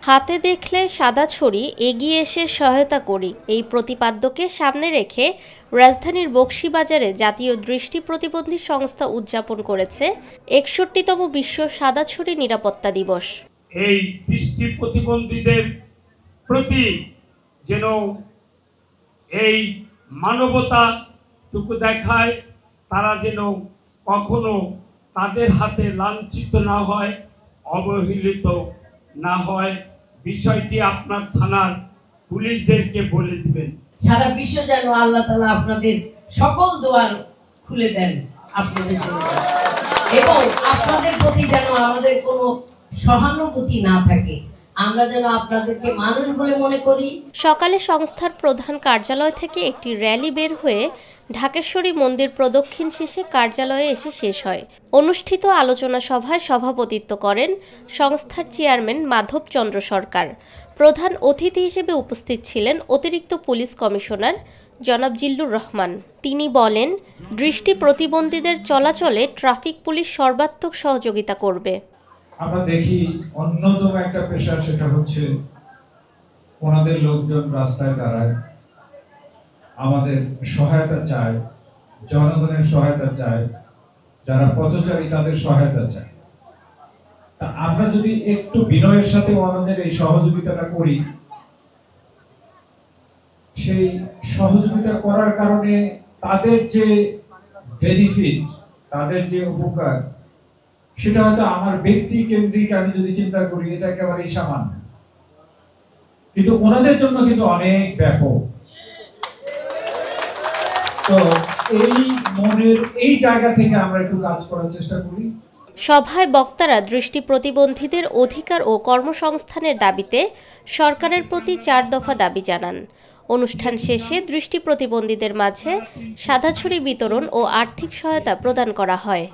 হাতে দেখলে সাদা ছড়ি, এগিয়ে এসে সহায়তা করি, এই প্রতিপাদ্যকে সামনে রেখে রাজধানীর বকশীবাজারে জাতীয় দৃষ্টি প্রতিবন্ধী সংস্থা উদযাপন করেছে ৬১তম বিশ্ব সাদা ছড়ি নিরাপত্তা দিবস। এই দৃষ্টি প্রতিবন্ধীদের প্রতি যেন এই মানবতাটুকু দেখায়, তারা যেন কখনো তাদের হাতে লাঞ্ছিত না হয়, অবহেলিত না হয়, বিষয়টি আপনার থানার পুলিশদেরকে বলে দিবেন। সারা বিশ্ব যেন আল্লাহ তাআলা আপনাদের সকল দুয়ার খুলে দেন আপনাদের জন্য, এবং আপনাদের প্রতি যেন আমাদের কোনো সহানুভূতি না থাকে, আমরা যেন আপনাদেরকে মানুষ বলে মনে করি। সকালে সংস্থার প্রধান কার্যালয় থেকে একটি র্যালি বের হয়ে ঢাকেশ্বরী মন্দির প্রদক্ষিণ শেষে কার্যালয়ে এসে শেষ হয়। অনুষ্ঠিত আলোচনা সভায় সভাপতিত্ব করেন সংস্থার চেয়ারম্যান মাধব চন্দ্র সরকার। প্রধান অতিথি হিসেবে উপস্থিত ছিলেন অতিরিক্ত পুলিশ কমিশনার জনাব জিল্লুর রহমান। তিনি বলেন, দৃষ্টি প্রতিবন্ধীদের চলাচলে ট্রাফিক পুলিশ সর্বাত্মক সহযোগিতা করবে। আমরা দেখি অন্যতম একটা পেশা, সেটা হচ্ছে ওনাদের লোকজন রাস্তায় দাঁড়ায়, আমাদের সহায়তা চায়, জনগণের সহায়তা চায়, যারা পথচারী তাদের সহায়তা চায়। তা আমরা যদি একটু বিনয়ের সাথে আমাদের এই সহযোগিতাটা করি, সেই সহযোগিতা করার কারণে তাদের যে বেনিফিট, তাদের যে উপকার, সেটা হয়তো আমার ব্যক্তি কেন্দ্রিক আমি যদি চিন্তা করি এটা একেবারেই সামান্য, কিন্তু ওনাদের জন্য কিন্তু অনেক ব্যাপক। তো এই মনের এই জায়গা থেকে আমরা একটু কাজ করার চেষ্টা করি। সভায় বক্তারা দৃষ্টি প্রতিবন্ধীদের অধিকার ও কর্মসংস্থানের দাবিতে সরকারের প্রতি ৪ দফা দাবি জানান। অনুষ্ঠান শেষে দৃষ্টি প্রতিবন্ধীদের মাঝে সাদা ছড়ি বিতরণ ও আর্থিক সহায়তা প্রদান করা হয়।